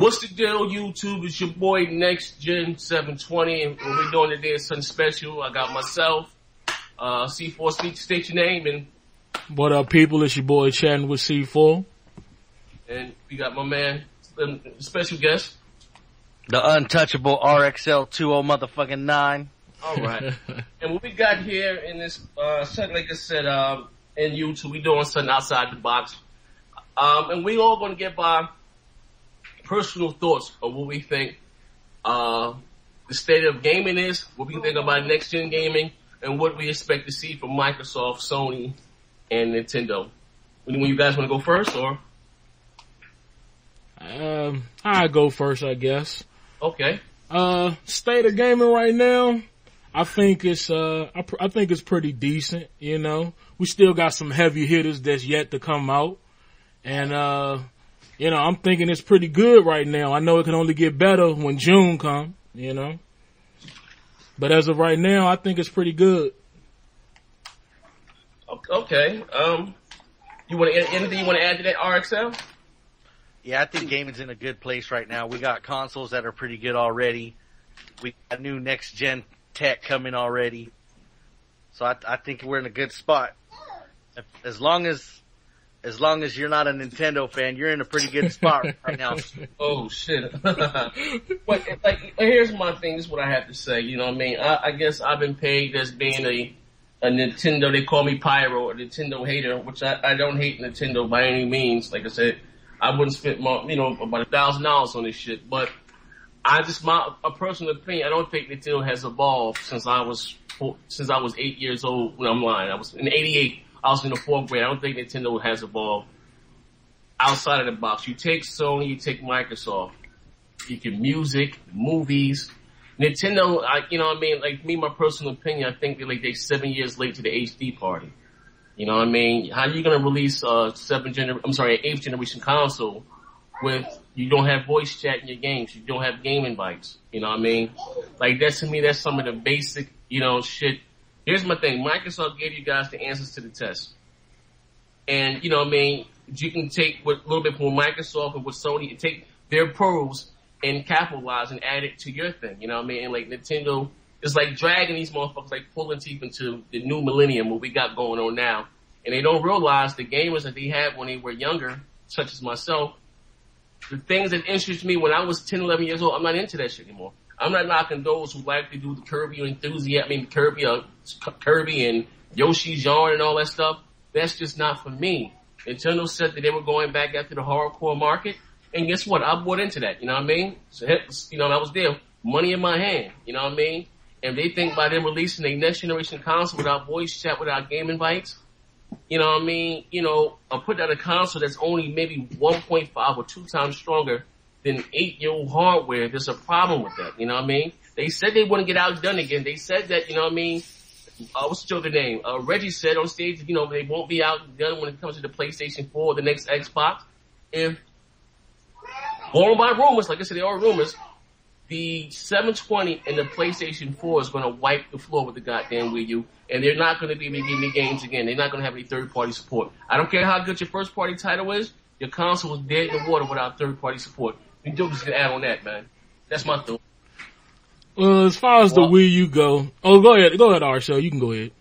What's the deal, YouTube? It's your boy Next Gen 720, and what we're doing today is something special. I got myself, C4, state your name, and what up, people? It's your boy chatting with C4, and we got my man, special guest, the untouchable RXL 20 motherfucking 9. All right, and what we got here in this, something like I said, in YouTube, we doing something outside the box, and we all gonna get by personal thoughts of what we think the state of gaming is, what we think about next gen gaming, and what we expect to see from Microsoft, Sony, and Nintendo. When you guys want to go first, or? I go first, I guess. Okay. State of gaming right now, I think it's pretty decent. You know, we still got some heavy hitters that's yet to come out, and you know, I'm thinking it's pretty good right now. I know it can only get better when June comes, you know. But as of right now, I think it's pretty good. Okay. You want anything you want to add to that, RXL? Yeah, I think gaming's in a good place right now. We got consoles that are pretty good already. We got new next gen tech coming already. So I think we're in a good spot. As long as you're not a Nintendo fan, you're in a pretty good spot right now. Oh shit! But like, here's my thing. This is what I have to say. You know what I mean? I guess I've been paid as being a Nintendo. They call me Pyro, a Nintendo hater, which I don't hate Nintendo by any means. Like I said, I wouldn't spend about $1,000 on this shit. But a personal opinion, I don't think Nintendo has evolved since I was 8 years old. When I'm lying, I was in '88. I was in the 4th grade. I don't think Nintendo has evolved outside of the box. You take Sony, you take Microsoft. You can music, movies. Nintendo, you know what I mean? Like me, my personal opinion, I think they're 7 years late to the HD party. You know what I mean? How are you gonna release an 8th generation console with you don't have voice chat in your games, you don't have game invites? You know what I mean? Like that to me, that's some of the basic, shit. Here's my thing. Microsoft gave you guys the answers to the test. And, you know what I mean, you can take a little bit from Microsoft and with Sony and take their pros and capitalize and add it to your thing. You know what I mean? And like Nintendo is like dragging these motherfuckers like pulling teeth into the new millennium, what we got going on now. And they don't realize the gamers that they had when they were younger, such as myself, the things that interested me when I was 10, 11 years old, I'm not into that shit anymore. I'm not knocking those who like to do the Kirby enthusiasm, Kirby and Yoshi's Yarn and all that stuff. That's just not for me. Nintendo said that they were going back after the hardcore market, and guess what? I bought into that. You know what I mean? So, I was there, money in my hand. You know what I mean? And they think by them releasing a next generation console without voice chat, without game invites, you know what I mean? Put out a console that's only maybe 1.5 or 2 times stronger than 8-year-old hardware. There's a problem with that, you know what I mean? They said they wouldn't get outdone again. They said that, you know what I mean? What's the other name? Reggie said on stage, they won't be outdone when it comes to the PlayStation 4 or the next Xbox. If, going by rumors, like I said, there are rumors, the 720 and the PlayStation 4 is going to wipe the floor with the goddamn Wii U, and they're not going to be giving me games again. They're not going to have any third-party support. I don't care how good your first-party title is, your console is dead in the water without third-party support. You do just add on that, man. That's my thought. Well, as far as the Wii U go, go ahead, Arshel, you can go ahead.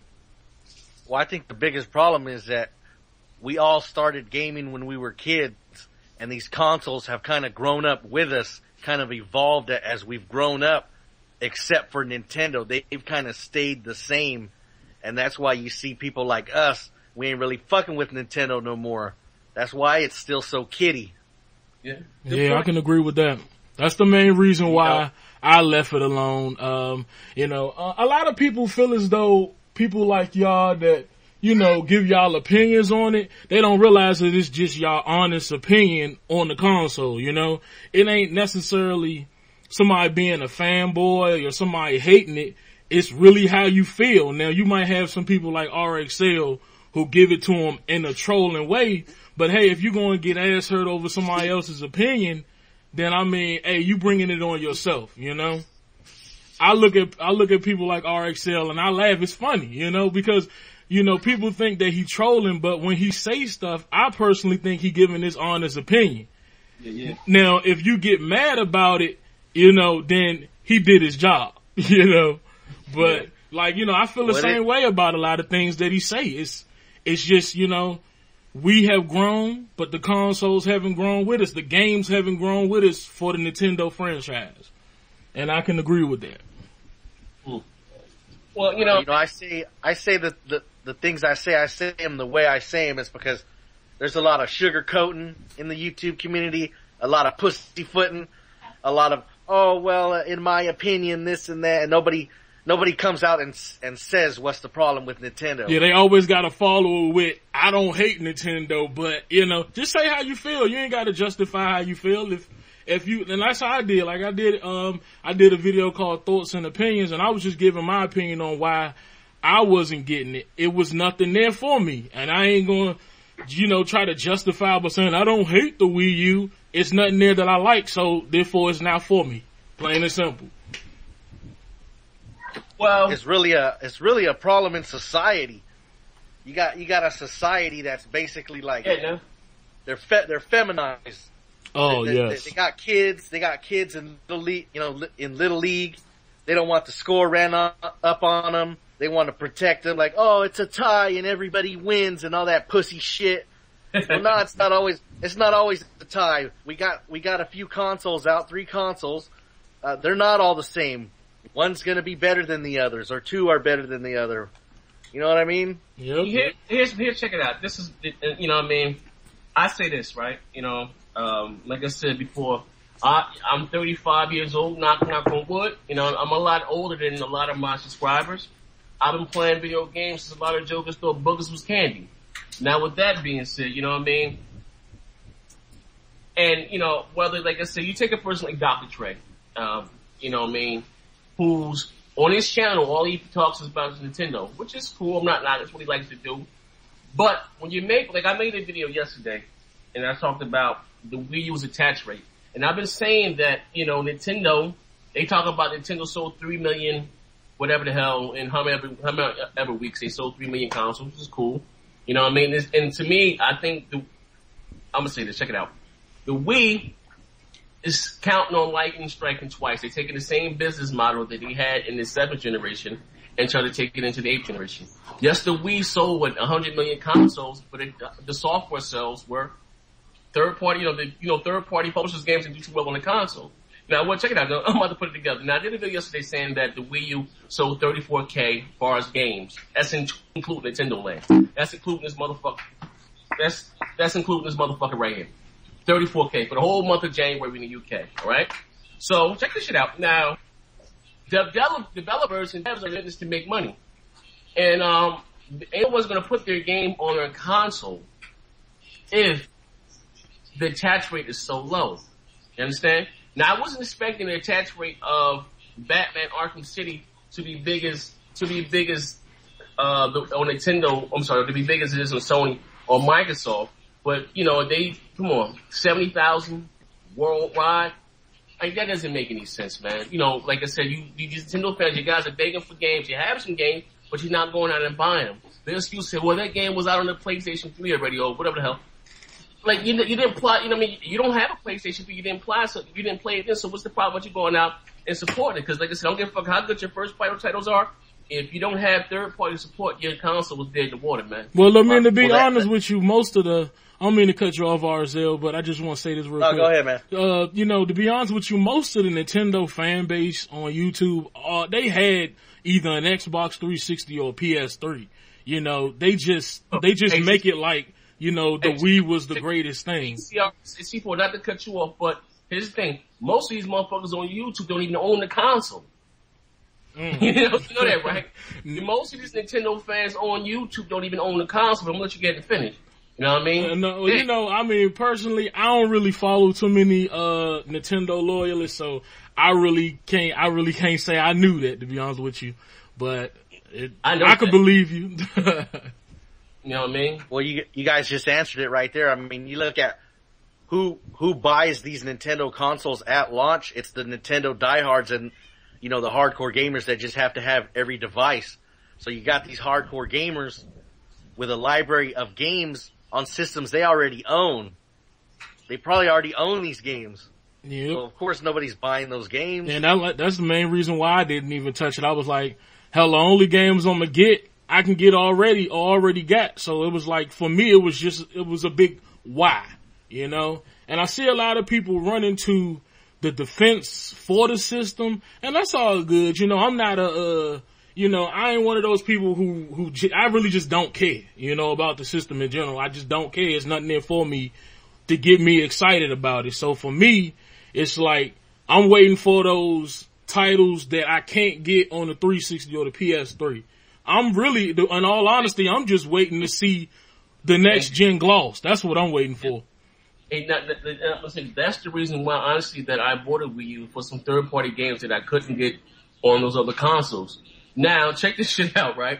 Well, I think the biggest problem is that we all started gaming when we were kids, and these consoles have kind of grown up with us, kind of evolved as we've grown up, except for Nintendo. They've kind of stayed the same, and that's why you see people like us, we ain't really fucking with Nintendo no more. That's why it's still so kiddie. Yeah, I can agree with that. That's the main reason why I left it alone. A lot of people feel as though people like y'all that, give y'all opinions on it, they don't realize that it's just y'all honest opinion on the console, It ain't necessarily somebody being a fanboy or somebody hating it. It's really how you feel. Now, you might have some people like RXL who give it to them in a trolling way, but hey, if you're going to get ass hurt over somebody else's opinion, then hey, you bringing it on yourself, I look at people like RXL and I laugh. It's funny, because, people think that he trolling, but when he say stuff, I personally think he giving his honest opinion. Yeah. Now, if you get mad about it, then he did his job, But I feel the same way about a lot of things that he say. It's just, we have grown, but the consoles haven't grown with us. The games haven't grown with us for the Nintendo franchise. And I can agree with that. Well, I say that the things I say them the way I say them is because there's a lot of sugarcoating in the YouTube community, a lot of pussyfooting, a lot of, in my opinion, this and that, and nobody comes out and says what's the problem with Nintendo. Yeah, they always got to follow it with, I don't hate Nintendo, but, just say how you feel. You ain't got to justify how you feel. If you, and that's how I did. Like I did a video called Thoughts and Opinions, and I was just giving my opinion on why I wasn't getting it. It was nothing there for me, and I ain't gonna, try to justify by saying I don't hate the Wii U. It's nothing there that I like, so therefore it's not for me. Plain and simple. Well, it's really a problem in society. You got a society that's basically like they're feminized. Oh, yes. They got kids in little league, in little league. They don't want the score ran up on them. They want to protect them like, it's a tie and everybody wins and all that pussy shit. Well, no, it's not always a tie. We got a few consoles out, 3 consoles. They're not all the same. One's gonna be better than the others, or 2 are better than the other. You know what I mean? Yep. Here's check it out. This is, I say this, right? Like I said before, I'm 35 years old, knock on wood. I'm a lot older than a lot of my subscribers. I've been playing video games since a lot of jokers thought boogers was candy. Now with that being said, and, whether, like I said, you take a person like Dr. Trey, who's on his channel, all he talks about is Nintendo, which is cool. I'm not that's what he likes to do. But when you I made a video yesterday, and I talked about the Wii U's attach rate. And I've been saying that, Nintendo, they talk about Nintendo sold 3 million, whatever the hell, in how many ever weeks they sold 3 million consoles, which is cool. And to me, I think I'm gonna say this, check it out. The Wii is counting on lightning striking twice. They're taking the same business model that they had in the 7th generation and trying to take it into the 8th generation. Yes, the Wii sold 100 million consoles, but the software sales were third party, third party publishers games that do too well on the console. Now, check it out. I'm about to put it together. Now, I did a video yesterday saying that the Wii U sold 34K as far as games. That's including Nintendo Land. That's including this motherfucker. That's including this motherfucker right here. 34K for the whole month of January in the UK. All right. So check this shit out. Now, developers and devs are in this to make money, and anyone's going to put their game on their console if the attach rate is so low. You understand? Now, I wasn't expecting the attach rate of Batman Arkham City to be big as on Nintendo. I'm sorry, to be big as it is on Sony or Microsoft. But they come on, 70,000 worldwide. Like that doesn't make any sense, man. Like I said, you Nintendo fans, you guys are begging for games. You have some games, but you're not going out and buying them. The excuse said, well, that game was out on the PlayStation 3 already, or whatever the hell. Like you didn't play, you don't have a PlayStation 3, you didn't play it then. So what's the problem with you going out and supporting it? Because like I said, I don't give a fuck how good your first party titles are. If you don't have third party support, your console was dead in the water, man. Well, to be honest with you, I don't mean to cut you off, RZL, but I just want to say this real quick. Go ahead, man. To be honest with you, most of the Nintendo fan base on YouTube, they had either an Xbox 360 or a PS3. They just make it like, the Wii was the greatest thing. See, for not to cut you off, but here's the thing. Most of these motherfuckers on YouTube don't even own the console. You know that, right? Most of these Nintendo fans on YouTube don't even own the console. I'm gonna let you get it finished. You know what I mean? Personally, I don't really follow too many Nintendo loyalists, so I really can't say I knew that, to be honest with you. But I could believe you. You know what I mean? Well, you guys just answered it right there. I mean, you look at who buys these Nintendo consoles at launch. It's the Nintendo diehards and the hardcore gamers that just have to have every device. So you got these hardcore gamers with a library of games on systems they already own. they probably already own these games. Yeah. So of course nobody's buying those games. And that's the main reason why I didn't even touch it. I was like, hell, the only games I'm gonna get, I can get already got. So it was like, for me, it was a big why, you know? And I see a lot of people run into the defense for the system, and that's all good. You know, I'm not I ain't one of those people who I really just don't care, you know, about the system in general. I just don't care. It's nothing there for me to get me excited about it. So for me, it's like, I'm waiting for those titles that I can't get on the 360 or the PS3. I'm really, in all honesty, I'm just waiting to see the next gen gloss. That's what I'm waiting for. Hey, that's the reason why, honestly, that I bought a Wii U for some third-party games that I couldn't get on those other consoles. Now, check this shit out, right?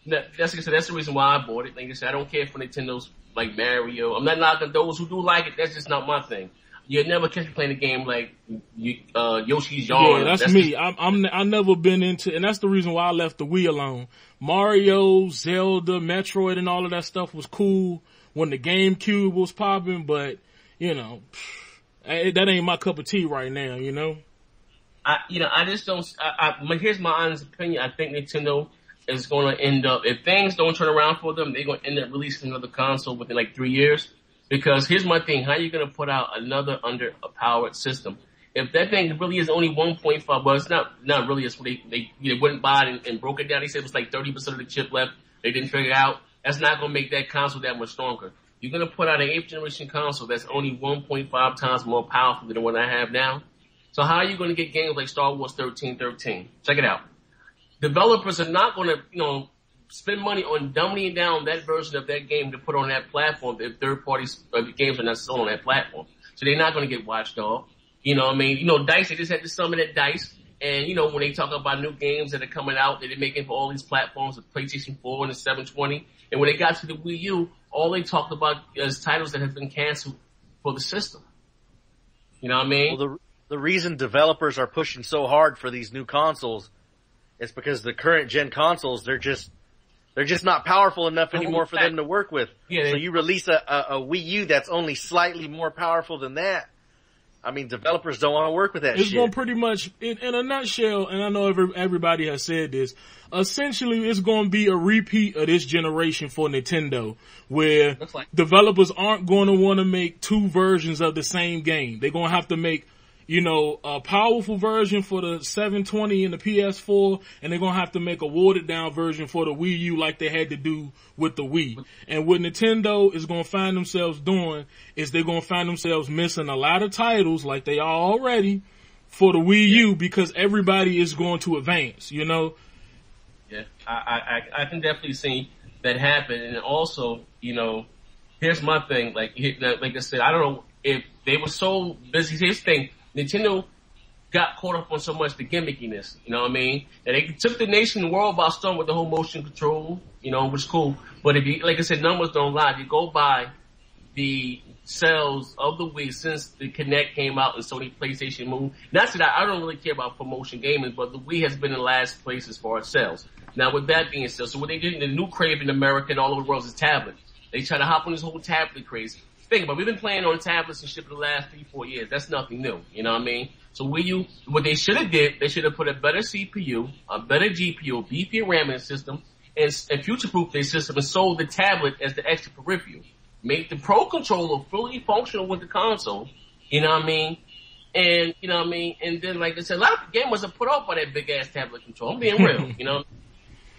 Now, that's the reason why I bought it. Like I said, I don't care for Nintendo's like Mario. I'm not knocking those who do like it. That's just not my thing. You'll never catch me playing a game like Yoshi's Yarn. Yeah, that's me. I never been into, and that's the reason why I left the Wii alone. Mario, Zelda, Metroid, and all of that stuff was cool when the GameCube was popping, but you know, that ain't my cup of tea right now. You know. I just don't. Here's my honest opinion. I think Nintendo is going to end up, if things don't turn around for them, they're going to end up releasing another console within like 3 years. Because here's my thing, how are you going to put out another under-powered system? If that thing really is only 1.5, well, it's not really, it's what they wouldn't buy it and broke it down. They said it was like 30% of the chip left. They didn't figure it out. That's not going to make that console that much stronger. You're going to put out an 8th generation console that's only 1.5 times more powerful than the one I have now. So how are you going to get games like Star Wars 1313? Check it out. Developers are not going to, spend money on dumbing down that version of that game to put on that platform if third-party games are not sold on that platform. So they're not going to get Watch Dogs. You know what I mean? DICE, they just had to summon at DICE. And, when they talk about new games that are coming out that they're making for all these platforms, the PlayStation 4 and the 720. And when they got to the Wii U, all they talked about is titles that have been canceled for the system. You know what I mean? Well, the reason developers are pushing so hard for these new consoles is because the current gen consoles, they're just not powerful enough anymore for them to work with. Yeah, so you release a Wii U that's only slightly more powerful than that. I mean, developers don't want to work with that shit. It's going to pretty much, in a nutshell, and I know everybody has said this, essentially it's going to be a repeat of this generation for Nintendo, where developers aren't going to want to make two versions of the same game. They're going to have to make a powerful version for the 720 and the PS4, and they're gonna have to make a watered down version for the Wii U like they had to do with the Wii. And what Nintendo is gonna find themselves doing is they're gonna find themselves missing a lot of titles like they are already for the Wii U because everybody is going to advance, Yeah, I can definitely see that happen. And also, here's my thing, like I said, I don't know if they were so busy. Here's the thing. Nintendo got caught up on so much the gimmickiness, you know what I mean? And they took the nation and world by storm with the whole motion control, which is cool. But if you, like I said, numbers don't lie. If you go by the sales of the Wii since the Kinect came out and Sony PlayStation Move, not that I don't really care about promotion gaming, but the Wii has been in last place as far as sales. Now with that being said, so what they did in the new crave in America and all over the world is tablet. They try to hop on this whole tablet craze. Think about it, we've been playing on tablets and shit for the last 3-4 years. That's nothing new. You know what I mean? So what they should have did, they should have put a better CPU, a better GPU, a beefier RAM in the system, and future-proof their system and sold the tablet as the extra peripheral. Make the Pro Controller fully functional with the console. You know what I mean? And, and then like I said, a lot of gamers are put off by that big-ass tablet control. I'm being real,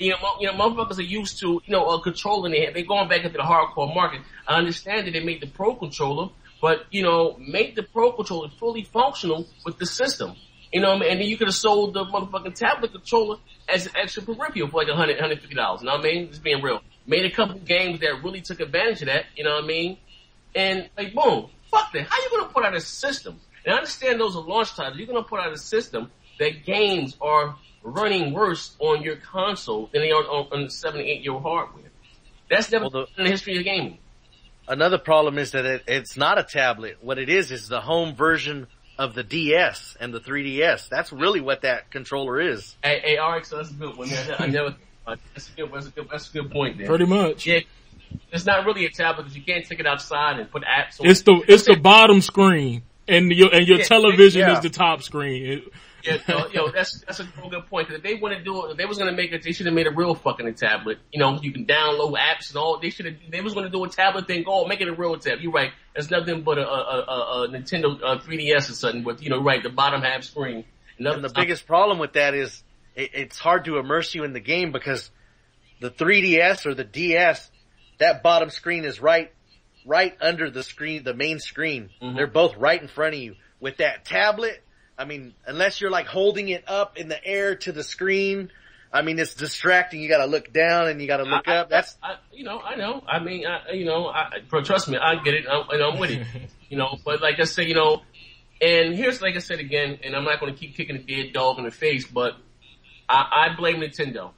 motherfuckers are used to, a controller in their head. They're going back into the hardcore market. I understand that they made the Pro Controller, but, make the Pro Controller fully functional with the system. And then you could have sold the motherfucking tablet controller as an extra peripheral for like $100, $150. You know what I mean? Just being real. Made a couple games that really took advantage of that, you know what I mean? And like, boom, fuck that. How you gonna put out a system? And I understand those are launch titles. You're gonna put out a system that games are running worse on your console than they are on 7 and 8 year hardware. That's never in the history of gaming. Another problem is that it's not a tablet. What it is the home version of the DS and the 3DS. That's really what that controller is. Hey, RX, so that's a good one. I never. That's a good point there. Pretty much. Yeah. It's not really a tablet because you can't take it outside and put apps on. It's the bottom screen, and your television is the top screen. That's a good point. Because if they want to do it, if they was going to make it, they should have made a real fucking tablet. You know, you can download apps and all. They was going to do a tablet thing. Go make it a real tablet. You're right. It's nothing but a Nintendo 3DS or something with, right, the bottom half screen. And the biggest problem with that is it's hard to immerse you in the game because the 3DS or the DS, that bottom screen is right under the screen, the main screen. Mm-hmm. They're both right in front of you. With that tablet, I mean, unless you're like holding it up in the air to the screen, I mean, it's distracting. You gotta look down and you gotta look up. I know. I mean, trust me, I get it. I'm with it. But like I say, and here's, like I said again, and I'm not gonna keep kicking the dead dog in the face, but I blame Nintendo.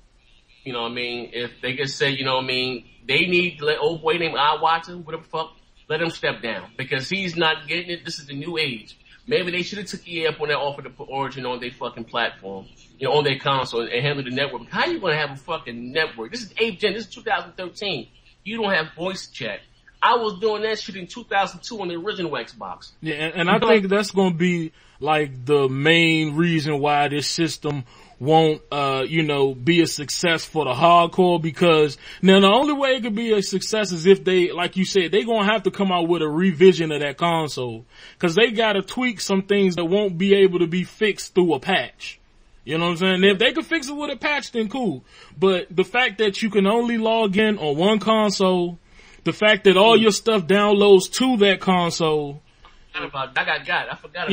You know what I mean? If they can say, they need to let old boy named Iwata, whatever the fuck, let him step down. Because he's not getting it. This is the new age. Maybe they should have took EA up when they offered to put Origin on their fucking platform, on their console and handle the network. How you gonna have a fucking network? This is 8th gen. This is 2013. You don't have voice chat. I was doing that shit in 2002 on the original Xbox. Yeah, and I think that's gonna be like the main reason why this system won't, be a success for the hardcore, because now the only way it could be a success is if they, like you said, they gonna have to come out with a revision of that console. Cause they gotta tweak some things that won't be able to be fixed through a patch. You know what I'm saying? If they could fix it with a patch, then cool. But the fact that you can only log in on one console, the fact that all your stuff downloads to that console, I forgot about that.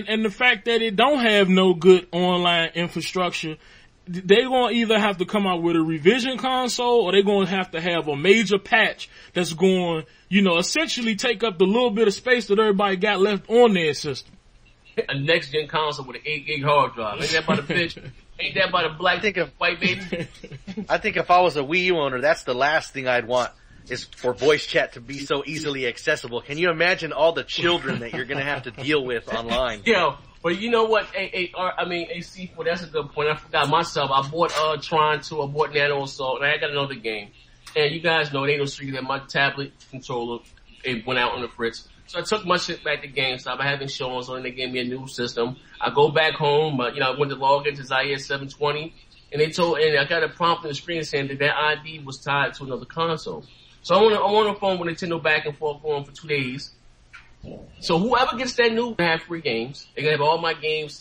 And the fact that it don't have no good online infrastructure, they gonna either have to come out with a revision console or they gonna have to have a major patch that's going, essentially take up the little bit of space that everybody got left on their system. A next gen console with an 8 gig hard drive. Ain't that about a bitch? Ain't that about a black white baby? I think if I was a Wii U owner, that's the last thing I'd want. Is for voice chat to be so easily accessible. Can you imagine all the children that you're going to have to deal with online? But you know what? C4, that's a good point. I forgot myself. I bought Tron 2, I bought Nano Assault, and I got another game. And you guys know it ain't no secret that my tablet controller, it went out on the fritz. So I took my shit back to GameStop. I had insurance on it, and they gave me a new system. I go back home, I went to log into Ziare 720, and I got a prompt on the screen saying that ID was tied to another console. So I'm on the phone with Nintendo back and forth going for 2 days. So whoever gets that new have free games. They're gonna have all my games.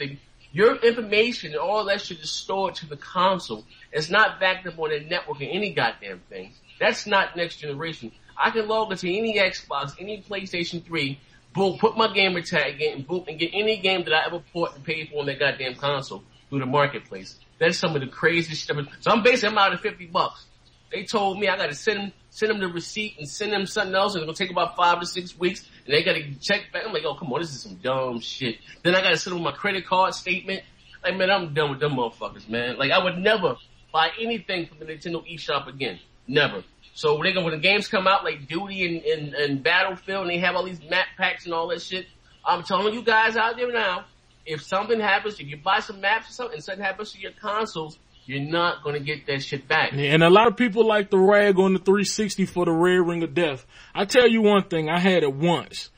Your information and all that shit is stored to the console. It's not backed up on the network or any goddamn thing. That's not next generation. I can log into any Xbox, any PlayStation 3, boom, put my gamer tag in, boom, and get any game that I ever bought and paid for on that goddamn console through the marketplace. That's some of the craziest shit. So I'm out of $50. They told me I gotta send them the receipt and send them something else, and it's gonna take about 5 to 6 weeks, and they gotta check back. I'm like, oh, come on, this is some dumb shit. Then I gotta send them my credit card statement. Like, man, I'm done with them motherfuckers, man. Like, I would never buy anything from the Nintendo eShop again. Never. So when the games come out, like Duty and Battlefield, and they have all these map packs and all that shit, I'm telling you guys out there now, if something happens, if you buy some maps or something, and something happens to your consoles, you're not gonna get that shit back. Yeah, and a lot of people like to rag on the 360 for the red ring of death. I tell you one thing, I had it once.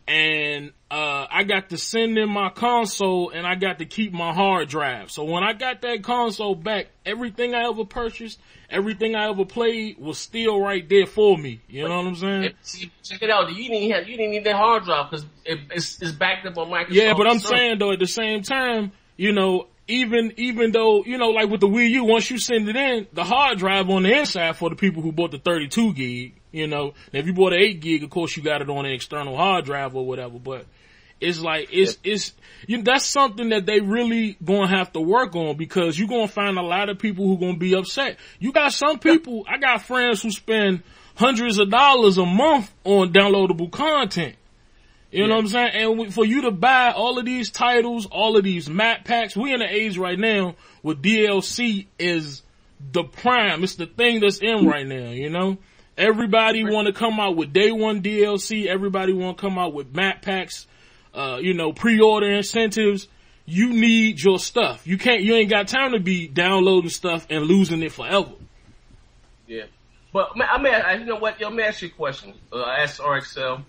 And I got to send in my console and I got to keep my hard drive. So when I got that console back, everything I ever purchased, everything I ever played was still right there for me. You know what I'm saying? Check it out. You didn't need that hard drive because it's backed up on Microsoft. Yeah, but I'm saying though, at the same time, even though, like with the Wii U, once you send it in, the hard drive on the inside for the people who bought the 32 gig, now if you bought an 8 gig, of course you got it on an external hard drive or whatever, but it's like, that's something that they really gonna have to work on, because you're gonna find a lot of people who gonna be upset. You got some people, I got friends who spend hundreds of dollars a month on downloadable content. You know what I'm saying? And for you to buy all of these titles, all of these map packs, we in an age right now where DLC is the prime. It's the thing that's in right now, Everybody want to come out with day one DLC. Everybody want to come out with map packs, pre-order incentives. You need your stuff. You ain't got time to be downloading stuff and losing it forever. Yeah. But you know what? Yo, let me ask you a question. I asked RXL,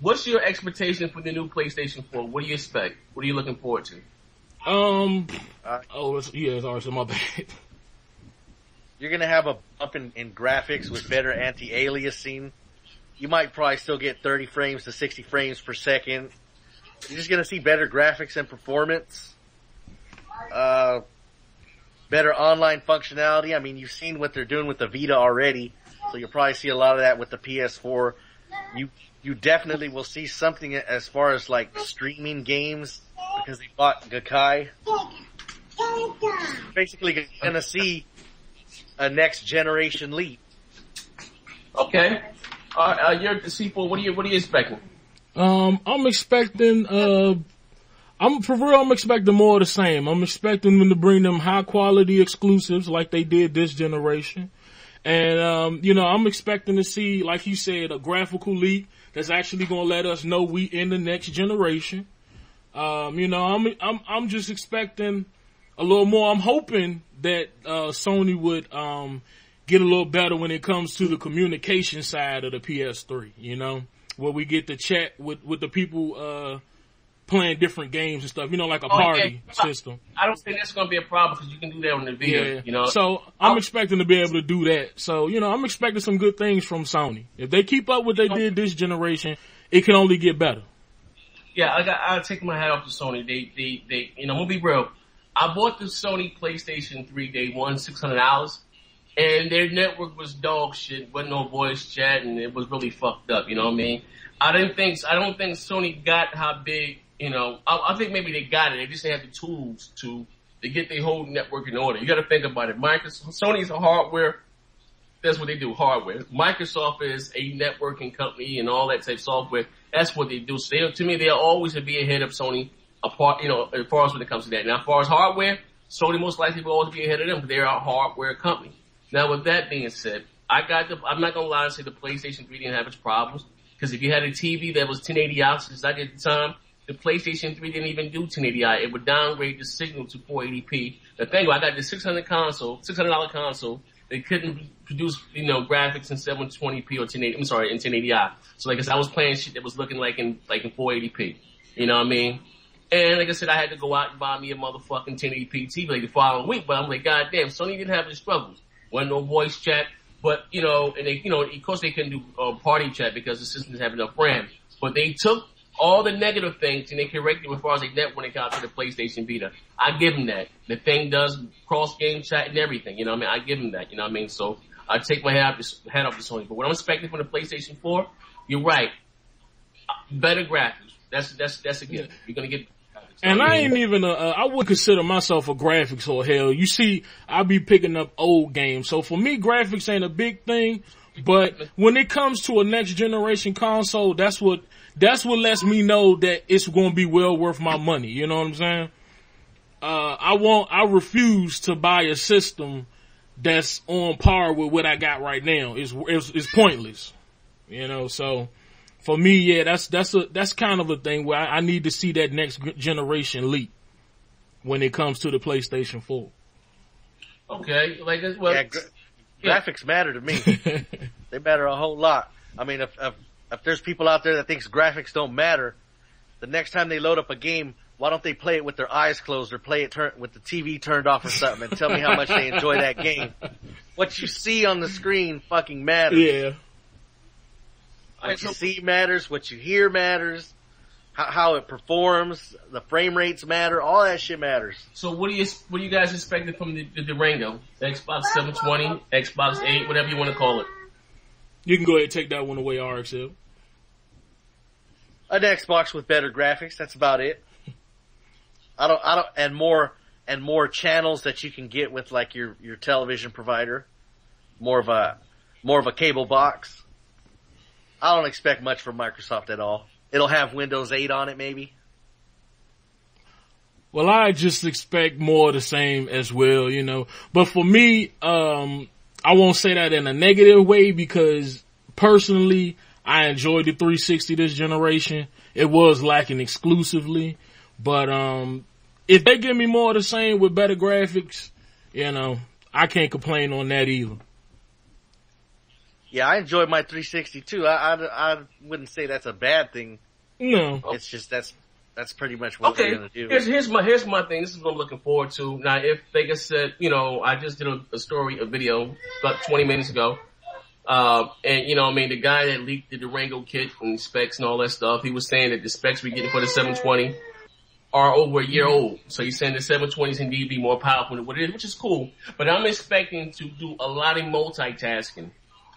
what's your expectation for the new PlayStation 4? What do you expect? What are you looking forward to? It's RXL, my bad. You're gonna have a bump in graphics with better anti-aliasing. You might probably still get 30 frames to 60 frames per second. You're just gonna see better graphics and performance. Better online functionality. I mean, you've seen what they're doing with the Vita already, so you'll probably see a lot of that with the PS4. You definitely will see something as far as like streaming games because they bought Gakkai. Basically, gonna see a next generation leap. Okay. You're the C4. What are you expecting? I'm expecting, I'm expecting more of the same. I'm expecting them to bring them high quality exclusives like they did this generation. And, I'm expecting to see, like you said, a graphical leap that's actually going to let us know we in the next generation. I'm just expecting a little more. I'm hoping that, Sony would, get a little better when it comes to the communication side of the PS3, where we get to chat with the people, playing different games and stuff, like a party system. I don't think that's going to be a problem because you can do that on the Vita, Yeah. So I'm expecting to be able to do that. So, I'm expecting some good things from Sony. If they keep up what they did this generation, it can only get better. Yeah, I'll take my hat off to Sony. They, I'm gonna be real. I bought the Sony PlayStation 3 day one, $600, and their network was dog shit. Wasn't no voice chat, and it was really fucked up. You know what I mean? I don't think Sony got how big. I think maybe they got it. They just didn't have the tools to get their whole network in order. You got to think about it. Sony's a hardware. That's what they do, hardware. Microsoft is a networking company and all that type of software. That's what they do. So to me, they'll always be ahead of Sony. As far as when it comes to that. Now, as far as hardware, Sony most likely will always be ahead of them because they're a hardware company. Now, with that being said, I'm not gonna lie and say the PlayStation 3 didn't have its problems because if you had a TV that was 1080i, since I did at the time, the PlayStation 3 didn't even do 1080i. It would downgrade the signal to 480p. The thing was, I got the $600 console. They couldn't produce, graphics in 720p or in 1080i. So like I said, I was playing shit that was looking like in 480p. You know what I mean? And like I said, I had to go out and buy me a motherfucking 1080p TV like the following week. But I'm like, God damn, Sony didn't have any struggles. Wasn't no voice chat. But, and they, of course they couldn't do party chat because the system didn't have enough RAM. But they took all the negative things and they corrected it as far as they net when it got to the PlayStation Vita. I give them that. The thing does cross-game chat and everything, you know what I mean? I give them that, you know what I mean? So I take my hat off to Sony. But what I'm expecting from the PlayStation 4, you're right. Better graphics. That's a gift. You're gonna get. And I ain't even I wouldn't consider myself a graphics or hell. You see, I be picking up old games. So for me, graphics ain't a big thing. But when it comes to a next generation console, that's what lets me know that it's going to be well worth my money. You know what I'm saying? I refuse to buy a system that's on par with what I got right now. It's pointless. So for me, yeah, that's kind of a thing where I need to see that next generation leap when it comes to the PlayStation 4. Okay, graphics matter to me. They matter a whole lot. I mean, if there's people out there that thinks graphics don't matter, the next time they load up a game, why don't they play it with their eyes closed or play it with the TV turned off or something and tell me how much they enjoy that game? What you see on the screen fucking matters. Yeah. What you see matters, what you hear matters, how it performs, the frame rates matter, all that shit matters. So what are you guys expecting from the Durango? The Xbox 720, Xbox 8, whatever you want to call it. You can go ahead and take that one away, RXL. An Xbox with better graphics, that's about it. And more channels that you can get with like your television provider. More of a cable box. I don't expect much from Microsoft at all. It'll have Windows 8 on it, maybe. Well, I just expect more of the same as well, But for me, I won't say that in a negative way because personally, I enjoyed the 360 this generation. It was lacking exclusively, but if they give me more of the same with better graphics, I can't complain on that either. Yeah, I enjoyed my 360 too. I wouldn't say that's a bad thing. No. It's just that's pretty much what we're gonna do. Here's my thing. This is what I'm looking forward to. Now, if like I said, I just did a video about 20 minutes ago. And the guy that leaked the Durango kit and specs and all that stuff, he was saying that the specs we're getting for the 720 are over a year old. So he's saying the 720s indeed be more powerful than what it is, which is cool. But I'm expecting to do a lot of multitasking.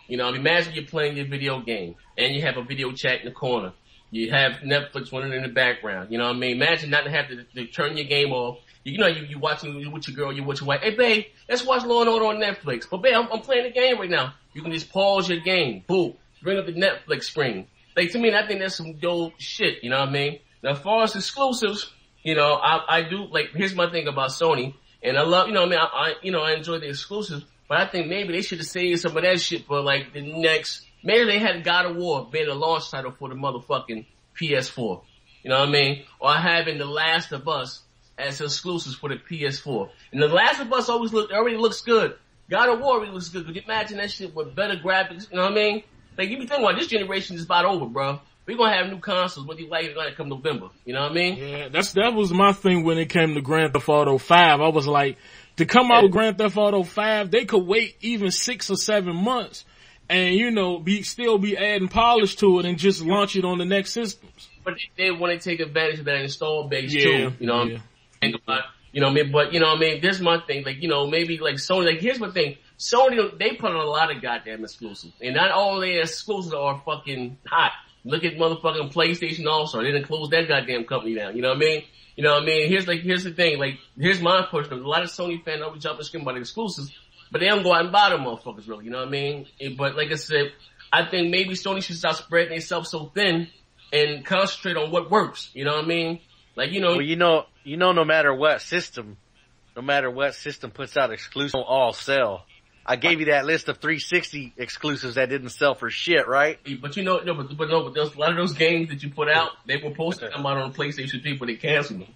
Imagine you're playing your video game and you have a video chat in the corner. You have Netflix running in the background. Imagine not to have to turn your game off. You watching with your girl, you with your wife. Hey, babe, let's watch Law & Order on Netflix. But, babe, I'm playing the game right now. You can just pause your game. Boom. Bring up the Netflix screen. Like, to me, I think that's some dope shit. You know what I mean? Now, as far as exclusives, I do, like, here's my thing about Sony. And I love, I enjoy the exclusives. But I think maybe they should have saved some of that shit for, like, the next, maybe they had God of War being a launch title for the motherfucking PS4. You know what I mean? Or having The Last of Us as exclusives for the PS4. And The Last of Us already looks good. God of War already looks good. Could you imagine that shit with better graphics? You know what I mean? Like, you be thinking about this generation is about over, bro. We're gonna have new consoles, whether you like it or not, come November. You know what I mean? Yeah, that was my thing when it came to Grand Theft Auto 5. I was like, to come out with Grand Theft Auto 5, they could wait even 6 or 7 months and, still be adding polish to it and just launch it on the next systems. But they want to take advantage of that install base too. You know what I mean? Think about it. But, this is my thing. Like, maybe like Sony, like here's my thing. Sony, they put on a lot of goddamn exclusives. And not all their exclusives are fucking hot. Look at motherfucking PlayStation also. They didn't close that goddamn company down. You know what I mean? Here's the thing. Like, here's my push. A lot of Sony fans always jump and scream about the exclusives, but they don't go out and buy them motherfuckers really. You know what I mean? But like I said, I think maybe Sony should stop spreading themselves so thin and concentrate on what works. You know what I mean? Like, Well, no matter what system puts out exclusive, don't all sell. I gave you that list of 360 exclusives that didn't sell for shit, right? But there's a lot of those games that you put out, they were supposed to come out on PlayStation 3, but they canceled them.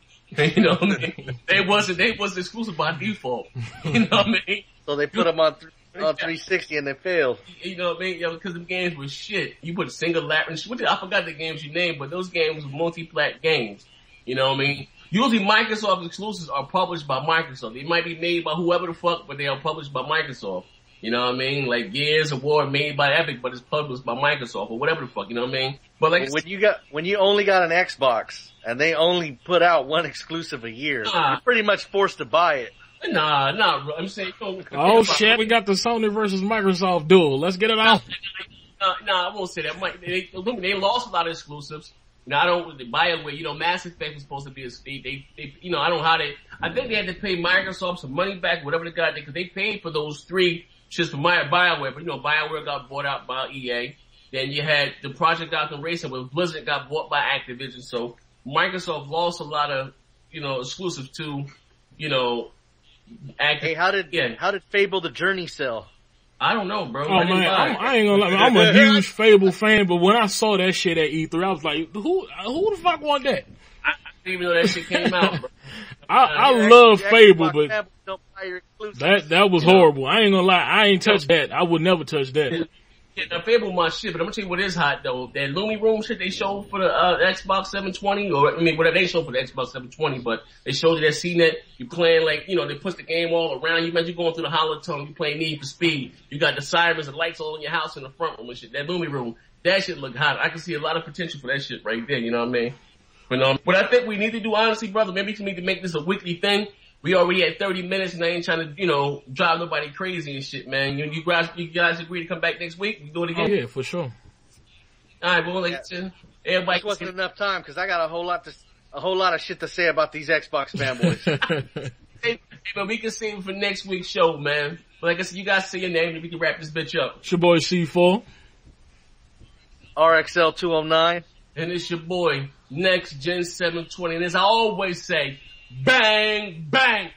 You know what I mean? They wasn't exclusive by default. You know what I mean? So they put them on 360 and they failed. You know what I mean? Yeah, because the games were shit. You put single lap and shit. I forgot the games you named, but those games were multi-plat games. You know what I mean? Usually Microsoft exclusives are published by Microsoft. They might be made by whoever the fuck, but they are published by Microsoft. You know what I mean? Like Gears of War made by Epic, but it's published by Microsoft or whatever the fuck. You know what I mean? But like when you only got an Xbox and they only put out one exclusive a year, you're pretty much forced to buy it. Nah, bro. I'm saying, oh shit, we got the Sony versus Microsoft duel. Let's get it out. I won't say that. They lost a lot of exclusives. I don't, BioWare, Mass Effect was supposed to be I don't know how I think they had to pay Microsoft some money back, whatever they got, because they paid for those 3 just for BioWare, but BioWare got bought out by EA. Then you had the Project Gotham Racing where Blizzard got bought by Activision, so Microsoft lost a lot of, exclusive to, Hey, how did Fable the Journey sell? I don't know, bro. Oh man, I ain't gonna lie. I'm a huge Fable fan, but when I saw that shit at E3, I was like, who the fuck want that? I didn't even know that shit came out, bro. I love Fable, but that was horrible. I ain't gonna lie. I ain't touch that. I would never touch that. Yeah, now Fable my shit, but I'm gonna tell you what is hot though. That Lumi Room shit they showed for the Xbox 720, whatever they showed for the Xbox 720, but they showed you that CNET. You playing like, they push the game all around. You imagine going through the hollow tunnel. You playing Need for Speed. You got the sirens and lights all in your house in the front room and shit. That Lumi Room, that shit look hot. I can see a lot of potential for that shit right there. You know what I mean? But what I think we need to do, honestly, brother, maybe we need to make this a weekly thing. We already at 30 minutes and I ain't trying to, drive nobody crazy and shit, man. You guys agree to come back next week? We do it again? Oh, yeah, for sure. Alright, well, everybody. This wasn't enough time because I got a whole lot of shit to say about these Xbox fanboys. Hey, man, we can save for next week's show, man. But like I said, you guys say your name and we can wrap this bitch up. It's your boy C4. RXL 209. And it's your boy, Next Gen 720. And as I always say, bang, bang.